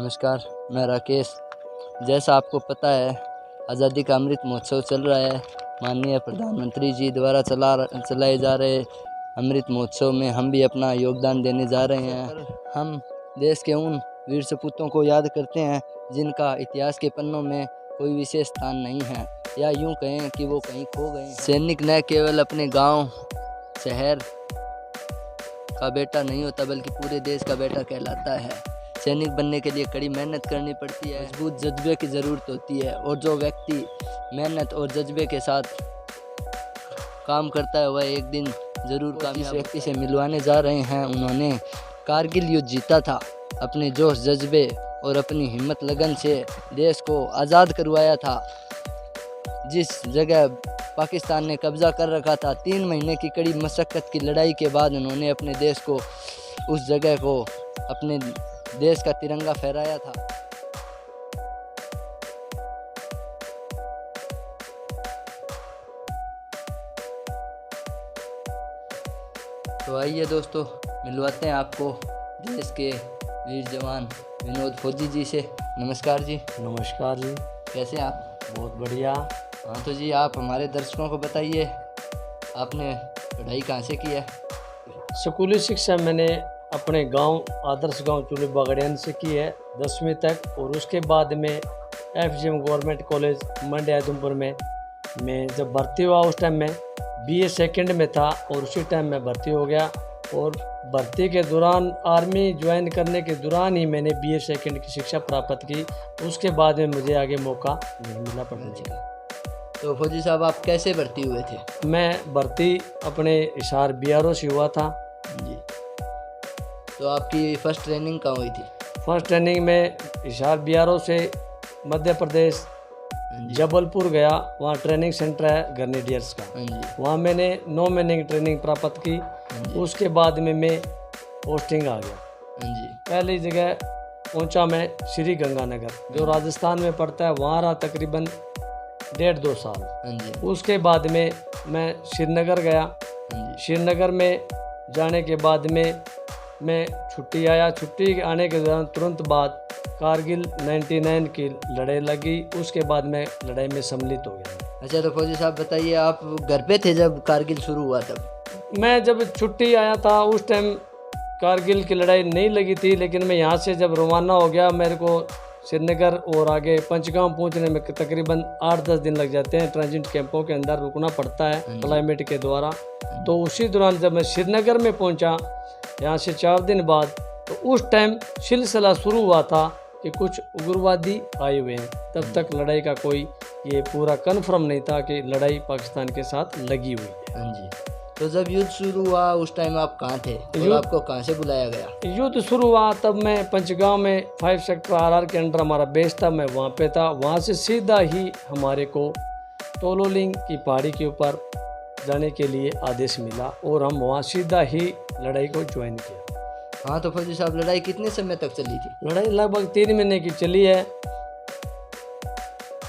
नमस्कार, मैं राकेश। जैसा आपको पता है, आज़ादी का अमृत महोत्सव चल रहा है। माननीय प्रधानमंत्री जी द्वारा चलाए जा रहे अमृत महोत्सव में हम भी अपना योगदान देने जा रहे हैं। हम देश के उन वीर सपूतों को याद करते हैं जिनका इतिहास के पन्नों में कोई विशेष स्थान नहीं है, या यूँ कहें कि वो कहीं खो गए हैं। सैनिक न केवल अपने गांव शहर का बेटा नहीं होता, बल्कि पूरे देश का बेटा कहलाता है। सैनिक बनने के लिए कड़ी मेहनत करनी पड़ती है, मजबूत जज्बे की ज़रूरत होती है, और जो व्यक्ति मेहनत और जज्बे के साथ काम करता है वह एक दिन ज़रूर कामयाब। जिस व्यक्ति से मिलवाने जा रहे हैं, उन्होंने कारगिल युद्ध जीता था। अपने जोश जज्बे और अपनी हिम्मत लगन से देश को आज़ाद करवाया था। जिस जगह पाकिस्तान ने कब्ज़ा कर रखा था, 3 महीने की कड़ी मशक्क़त की लड़ाई के बाद उन्होंने अपने देश को, उस जगह को, अपने देश का तिरंगा फहराया था। तो आइए दोस्तों, मिलवाते हैं आपको देश के वीर जवान विनोद फौजी जी से। नमस्कार जी। नमस्कार जी। कैसे आप? बहुत बढ़िया। हाँ तो जी, आप हमारे दर्शकों को बताइए, आपने पढ़ाई कहाँ से की है? स्कूली शिक्षा मैंने अपने गांव आदर्श गांव चूली बागड़ियान से की है 10वीं तक, और उसके बाद में FGM गवर्नमेंट कॉलेज मंडी उधमपुर में मैं जब भर्ती हुआ उस टाइम में BA सेकंड में था, और उसी टाइम मैं भर्ती हो गया। और भर्ती के दौरान, आर्मी ज्वाइन करने के दौरान ही मैंने BA सेकंड की शिक्षा प्राप्त की। उसके बाद में मुझे आगे मौका नहीं मिला पढ़ने का। तो फौजी साहब, आप कैसे भर्ती हुए थे? मैं भर्ती अपने हिसार BRO से हुआ था जी। तो आपकी फ़र्स्ट ट्रेनिंग कहाँ हुई थी? फर्स्ट ट्रेनिंग में हिसार BRO से मध्य प्रदेश जबलपुर गया। वहाँ ट्रेनिंग सेंटर है ग्रेनेडियर्स का। वहाँ मैंने 9 महीने की ट्रेनिंग प्राप्त की। उसके बाद में मैं पोस्टिंग आ गया। पहली जगह पहुँचा मैं श्री गंगानगर, जो राजस्थान में पड़ता है। वहाँ रहा तकरीबन 1.5-2 साल। उसके बाद में मैं श्रीनगर गया। श्रीनगर में जाने के बाद में मैं छुट्टी आया। छुट्टी आने के दौरान तुरंत बाद कारगिल 99 की लड़ाई लगी। उसके बाद मैं लड़ाई में सम्मिलित हो गया। अच्छा, तो फौजी साहब बताइए, आप घर पे थे जब कारगिल शुरू हुआ तब? मैं जब छुट्टी आया था उस टाइम कारगिल की लड़ाई नहीं लगी थी, लेकिन मैं यहाँ से जब रवाना हो गया, मेरे को श्रीनगर और आगे पंचगांव पहुँचने में तकरीबन 8-10 दिन लग जाते हैं। ट्रांजिट कैंपों के अंदर रुकना पड़ता है क्लाइमेट के द्वारा। तो उसी दौरान जब मैं श्रीनगर में पहुँचा यहाँ से 4 दिन बाद, तो उस टाइम सिलसिला शुरू हुआ था कि कुछ उग्रवादी आए हुए हैं। तब तक लड़ाई का कोई ये पूरा कन्फर्म नहीं था कि लड़ाई पाकिस्तान के साथ लगी हुई है। हाँ जी। तो जब युद्ध शुरू हुआ उस टाइम आप कहाँ थे और आपको कहाँ से बुलाया गया? युद्ध शुरू हुआ तब मैं पंचगांव में 5 सेक्टर RR के अंडर हमारा बेस था, मैं वहाँ पे था। वहाँ से सीधा ही हमारे को तोलोलिंग की पहाड़ी के ऊपर जाने के लिए आदेश मिला, और हम वहाँ सीधा ही लड़ाई को ज्वाइन किया। हाँ तो फौजी साहब, लड़ाई कितने समय तक चली थी? लड़ाई लगभग 3 महीने की चली है।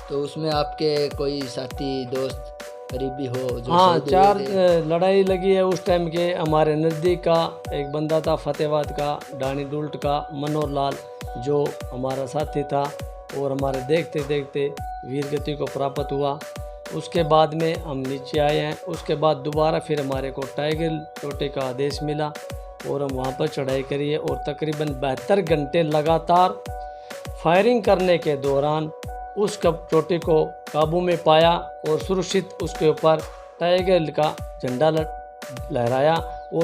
तो उसमें आपके कोई साथी दोस्त करीबी हो जो? हाँ, 4 लड़ाई लगी है उस टाइम के। हमारे नज़दीक का एक बंदा था, फतेहाबाद का, डानी डुल्ट का मनोहर लाल, जो हमारा साथी था, और हमारे देखते देखते वीर गति को प्राप्त हुआ। उसके बाद में हम नीचे आए हैं। उसके बाद दोबारा फिर हमारे को टाइगर चोटी का आदेश मिला, और हम वहाँ पर चढ़ाई करी है। और तकरीबन 72 घंटे लगातार फायरिंग करने के दौरान उस चोटी को काबू में पाया, और सुरक्षित उसके ऊपर टाइगर का झंडा लहराया। वो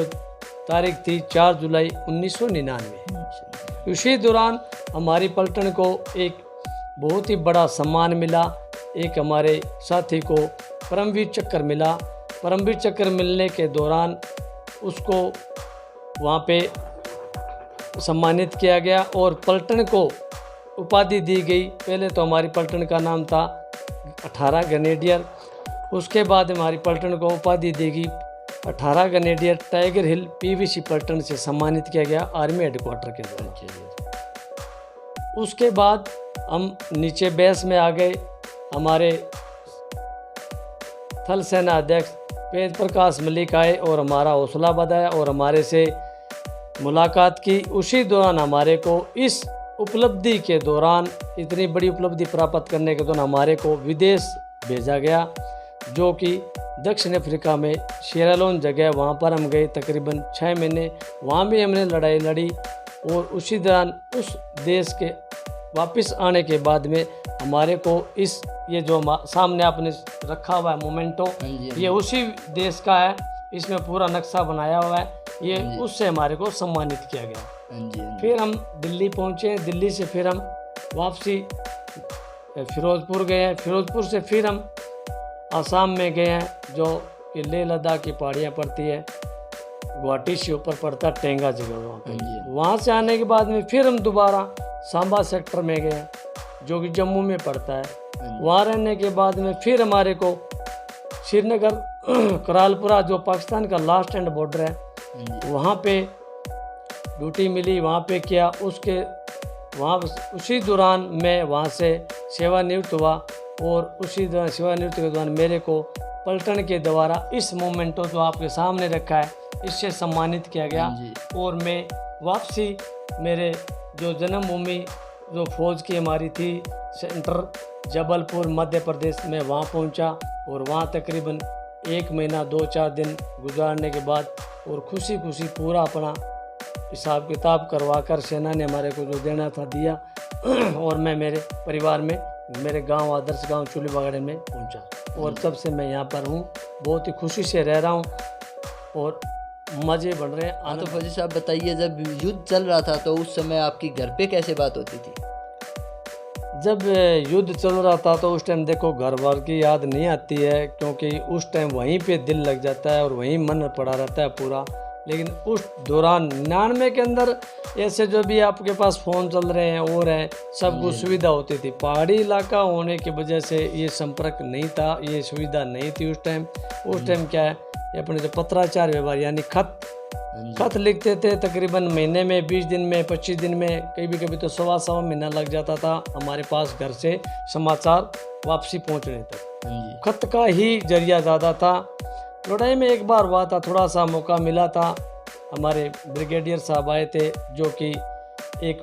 तारीख थी 4 जुलाई 1999। उसी दौरान हमारी पलटन को एक बहुत ही बड़ा सम्मान मिला। एक हमारे साथी को परमवीर चक्र मिला। परमवीर चक्र मिलने के दौरान उसको वहाँ पे सम्मानित किया गया, और पलटन को उपाधि दी गई। पहले तो हमारी पलटन का नाम था 18 ग्रेनेडियर। उसके बाद हमारी पलटन को उपाधि दी गई 18 ग्रेनेडियर टाइगर हिल PVC पलटन से सम्मानित किया गया आर्मी हेडक्वार्टर के द्वारा। उसके बाद हम नीचे बेस में आ गए। हमारे थल सेना अध्यक्ष वेद प्रकाश मलिक आए और हमारा हौसला बढ़ाया और हमारे से मुलाकात की। उसी दौरान हमारे को इस उपलब्धि के दौरान, इतनी बड़ी उपलब्धि प्राप्त करने के दौरान हमारे को विदेश भेजा गया, जो कि दक्षिण अफ्रीका में सिएरा जगह, वहाँ पर हम गए तकरीबन 6 महीने। वहाँ भी हमने लड़ाई लड़ी और उसी दौरान उस देश के वापस आने के बाद में हमारे को ये जो सामने आपने रखा हुआ है मोमेंटो, ये उसी देश का है, इसमें पूरा नक्शा बनाया हुआ है, ये उससे हमारे को सम्मानित किया गया। फिर हम दिल्ली पहुँचे, दिल्ली से फिर हम वापसी फिरोजपुर गए हैं, फिरोजपुर से फिर हम आसाम में गए हैं, जो कि लेह लद्दाख की पहाड़ियाँ पड़ती है, गुवाहाटी से ऊपर पड़ता है टेंगा जगह। वहाँ से आने के बाद में फिर हम दोबारा सांबा सेक्टर में गए, जो कि जम्मू में पड़ता है। वहाँ रहने के बाद में फिर हमारे को श्रीनगर करालपुरा, जो पाकिस्तान का लास्ट एंड बॉर्डर है, वहाँ पे ड्यूटी मिली, वहाँ पे किया। उसी दौरान मैं वहाँ से सेवानिवृत्त हुआ और उसी दौरान सेवानिवृत्त के दौरान मेरे को पलटन के द्वारा इस मोमेंटो जो आपके सामने रखा है, इससे सम्मानित किया गया। और मैं वापसी मेरे जो जन्मभूमि जो फौज की हमारी थी, सेंटर जबलपुर मध्य प्रदेश में, वहाँ पहुँचा और वहाँ तकरीबन 1 महीना 2-4 दिन गुजारने के बाद और खुशी खुशी पूरा अपना हिसाब किताब करवा कर सेना ने हमारे को जो देना था दिया और मैं मेरे परिवार में मेरे गांव आदर्श गांव चुली बागड़े में पहुंचा और तब से मैं यहाँ पर हूँ। बहुत ही खुशी से रह रहा हूँ और मज़े बढ़ रहे हैं। तो फौजी साहब बताइए, जब युद्ध चल रहा था तो उस समय आपकी घर पे कैसे बात होती थी? जब युद्ध चल रहा था तो उस टाइम देखो घर भर की याद नहीं आती है, क्योंकि उस टाइम वहीं पे दिल लग जाता है और वहीं मन पड़ा रहता है पूरा। लेकिन उस दौरान 99 के अंदर ऐसे जो भी आपके पास फ़ोन चल रहे हैं और हैं, सब कुछ सुविधा होती थी। पहाड़ी इलाका होने की वजह से ये संपर्क नहीं था, ये सुविधा नहीं थी उस टाइम। क्या है, अपने जो पत्राचार व्यवहार यानी खत लिखते थे, तकरीबन महीने में 20 दिन में 25 दिन में, कभी तो सवा महीना लग जाता था हमारे पास घर से समाचार वापसी पहुंचने तक। खत का ही जरिया ज़्यादा था। लड़ाई में एक बार हुआ था, थोड़ा सा मौका मिला था, हमारे ब्रिगेडियर साहब आए थे, जो कि एक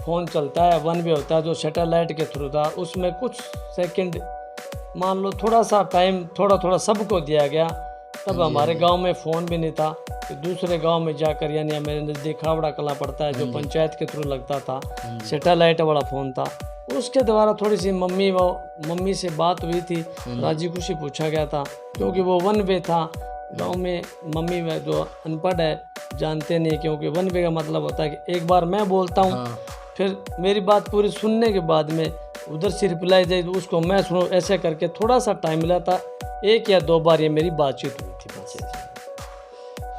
फ़ोन चलता है, 1 वे होता है, जो सैटेलाइट के थ्रू था। उसमें कुछ सेकंड मान लो थोड़ा सा टाइम थोड़ा सबको दिया गया। तब हमारे गांव में फ़ोन भी नहीं था, तो दूसरे गांव में जाकर, यानी मेरे नज़दीक खावड़ा कला पड़ता है, जो पंचायत के थ्रू लगता था, सैटेलाइट वाला फ़ोन था। उसके द्वारा थोड़ी सी मम्मी से बात हुई थी, राजी खुशी पूछा गया था, क्योंकि वो 1 वे था। गांव में मम्मी में जो अनपढ़ है जानते नहीं, क्योंकि 1 वे का मतलब होता है कि एक बार मैं बोलता हूँ, फिर मेरी बात पूरी सुनने के बाद में उधर से रिप्लाई जाए तो उसको मैं सुनूँ, ऐसे करके थोड़ा सा टाइम मिला था। 1 या 2 बार ये मेरी बातचीत हुई थी बस।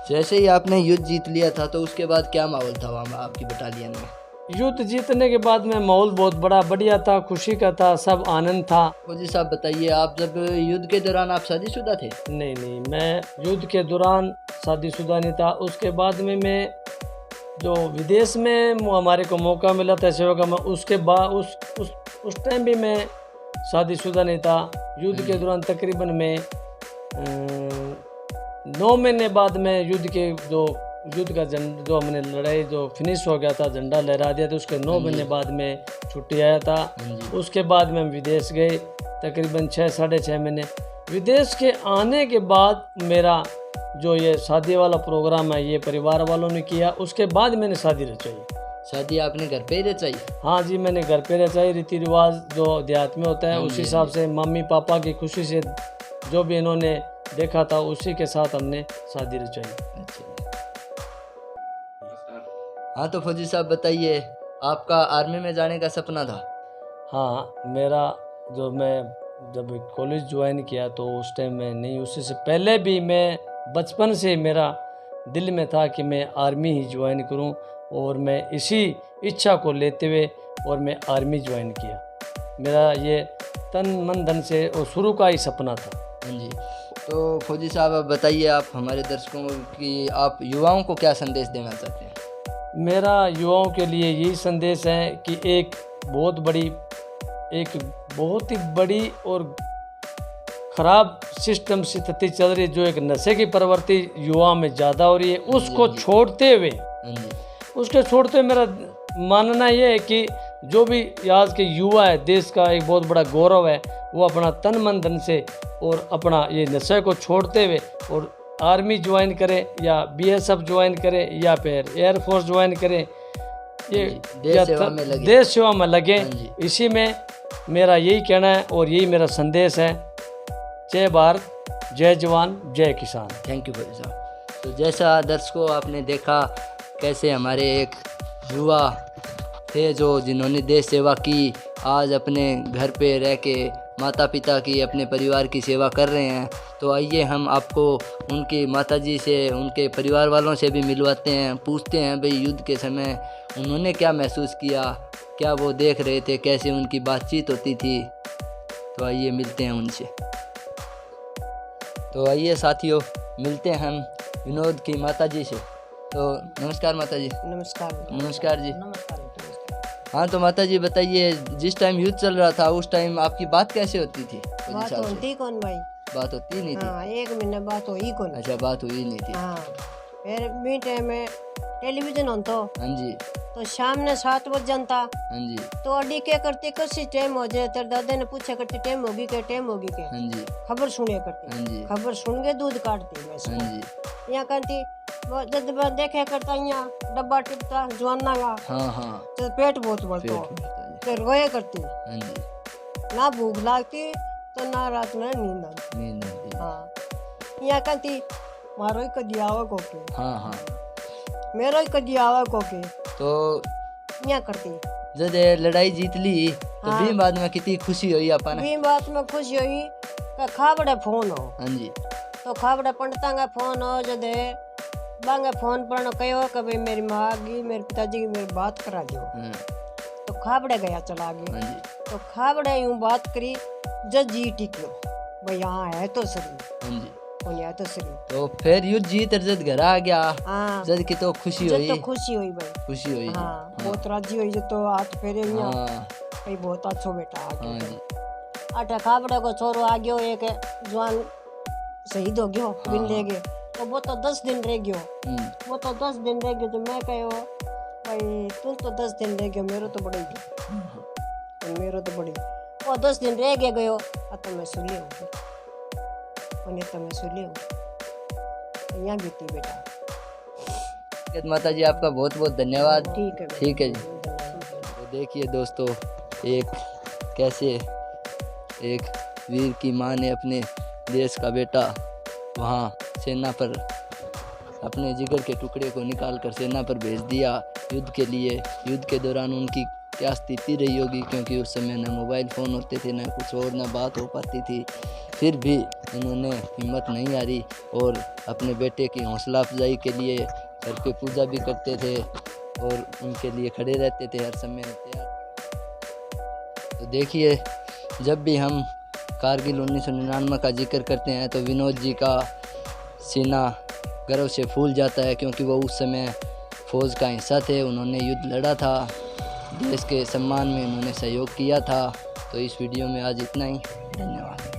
जैसे ही आपने युद्ध जीत लिया था तो उसके बाद क्या माहौल था वहाँ आपकी बटालियन में? युद्ध जीतने के बाद में माहौल बहुत बढ़िया था, खुशी का था, सब आनंद था। फौजी साहब बताइए, आप जब युद्ध के दौरान आप शादीशुदा थे? नहीं, मैं युद्ध के दौरान शादीशुदा नहीं था। उसके बाद में मैं जो विदेश में हमारे को मौका मिला था सेवा का, मैं उसके बाद उस टाइम भी मैं शादीशुदा नहीं था। युद्ध के दौरान तकरीबन मैं 9 महीने बाद में युद्ध का जो हमने लड़ाई जो फिनिश हो गया था, झंडा लहरा दिया था, उसके 9 महीने बाद में छुट्टी आया था। उसके बाद में विदेश गए तकरीबन 6-6.5 महीने। विदेश के आने के बाद मेरा जो ये शादी वाला प्रोग्राम है, ये परिवार वालों ने किया। उसके बाद मैंने शादी रचाई। शादी आपने घर पे ही रचाई? हाँ जी, मैंने घर पे रचाई। रीति रिवाज जो देहात में होता है उस हिसाब से, मम्मी पापा की खुशी से जो भी इन्होंने देखा था उसी के साथ हमने शादी रचाई। हाँ तो फौजी साहब बताइए, आपका आर्मी में जाने का सपना था? हाँ, मेरा मैं जब कॉलेज ज्वाइन किया तो उस टाइम में नहीं, उससे से पहले भी मैं बचपन से मेरा दिल में था कि मैं आर्मी ही ज्वाइन करूं, और मैं इसी इच्छा को लेते हुए और मैं आर्मी ज्वाइन किया। मेरा ये तन मन धन से और शुरू का ही सपना था। जी, तो फौजी साहब आप बताइए, आप हमारे दर्शकों की, आप युवाओं को क्या संदेश देना चाहते हैं? मेरा युवाओं के लिए यही संदेश है कि एक बहुत ही बड़ी और ख़राब सिस्टम से स्थिति चल रही है, जो एक नशे की प्रवृत्ति युवा में ज़्यादा हो रही है, उसको छोड़ते हुए मेरा मानना ये है कि जो भी आज के युवा है, देश का एक बहुत बड़ा गौरव है, वो अपना तन मन धन से और अपना ये नशे को छोड़ते हुए और आर्मी ज्वाइन करें या BSF ज्वाइन करें या फिर एयरफोर्स ज्वाइन करें, ये देश सेवा में लगे। देश सेवा में लगे। हाँ जी। इसी में मेरा यही कहना है और यही मेरा संदेश है। जय भारत, जय जवान, जय किसान। थैंक यू भाई साहब। तो जैसा दर्शकों आपने देखा कैसे हमारे एक युवा थे जो जिन्होंने देश सेवा की, आज अपने घर पे रह के माता पिता की, अपने परिवार की सेवा कर रहे हैं। तो आइए हम आपको उनकी माताजी से, उनके परिवार वालों से भी मिलवाते हैं, पूछते हैं भाई युद्ध के समय उन्होंने क्या महसूस किया, क्या वो देख रहे थे, कैसे उनकी बातचीत होती थी। तो आइए मिलते हैं उनसे। तो आइए साथियों मिलते हैं हम विनोद की माताजी से। तो नमस्कार माताजी। नमस्कार। नमस्कार जी। नमस्कार। हाँ तो माताजी बताइए, जिस टाइम युद्ध चल रहा था उस टाइम आपकी बात कैसे होती थी? उस बात हिसाब से होती कौन भाई? बात होती नहीं थी? हाँ, एक महीने बात हुई कौन? अच्छा, बात हुई नहीं थी। हाँ, फिर भी टाइम में टेलीविजन होता हाँ जी। तो शाम ने 7 बज जानता। हाँ जी। तो अड्डी क्या करती, कैसी टाइम हो जाए, तेरे दादा ने पूछा करती टाइम होगी क्या, टाइम होगी क्या। हाँ जी। खबर सुने करती। हाँ जी। खबर सुन के दूध काटती मैं हाँ जी। यहाँ करती जब देखे करता, यहाँ डब्बा टिपता जवाना का, हाँ हाँ। तो पेट बहुत पेट बढ़ता, भरता है। फिर रोए करती, हाँ जी। ना भूख लगती तो ना रात में नींद आती। नींद आती है। हाँ, यहाँ कहती मारो ही कदी आवा कोके, हाँ हाँ। मेरो ही कदी आवा कोके, तो यहाँ करती। जब ये लड़ाई जीत ली तो हाँ। भी बाद में कितनी खुशी हुई अपन? भी बात में खुशी हुई कि खाबड़े फोन हो, हाँ जी। तो खाबड़े पंडिता का फोन हो, जदे बांगे फोन पर कहो कि भाई मेरी माँ की, मेरे पिताजी की मेरी बात करा दो। हाँ। तो खाबड़े गया चला गया। हाँ जी। तो खाबड़े यूं बात करी जब जी टिकलो भाई यहाँ है तो सही, हाँ जी। कौन है तो सही। तो फिर युद्ध जीत जद घर आ गया, हाँ, जद की तो खुशी जब हुई। तो खुशी हुई भाई। खुशी हुई। हाँ, बहुत राजी हुई जब तो हाथ फेरे यहाँ हाँ भाई बहुत अच्छो बेटा आ हाँ गया। जी। आटे खाबड़े को छोरो आ गयो, एक जवान शहीद हो गयो, बिन ले गए। तो वो तो 10 दिन रह गयो, वो तो 10 दिन रह गयो। तो मैं कहो भाई तू तो 10 दिन रह गयो, मेरो तो बड़ी गयो, मेरो तो बड़ी। वो 10 दिन रह गए गयो, तो मैं सुली हो गई, तो मैं सुली हो गई। यहाँ बीती बेटा। माता जी आपका बहुत बहुत धन्यवाद। ठीक है। ठीक है जी। तो देखिए दोस्तों, एक कैसे एक वीर की माँ ने अपने देश का बेटा वहाँ सेना पर अपने जिगर के टुकड़े को निकाल कर सेना पर भेज दिया युद्ध के लिए। युद्ध के दौरान उनकी क्या स्थिति रही होगी, क्योंकि उस समय न मोबाइल फ़ोन होते थे, न कुछ और, न बात हो पाती थी। फिर भी इन्होंने हिम्मत नहीं हारी और अपने बेटे की हौसला अफजाई के लिए घर पे पूजा भी करते थे और उनके लिए खड़े रहते थे हर समय तैयार। तो देखिए, जब भी हम कारगिल 1999 का जिक्र करते हैं तो विनोद जी का सीना गर्व से फूल जाता है, क्योंकि वो उस समय फ़ौज का हिस्सा थे। उन्होंने युद्ध लड़ा था, देश के सम्मान में उन्होंने सहयोग किया था। तो इस वीडियो में आज इतना ही। धन्यवाद।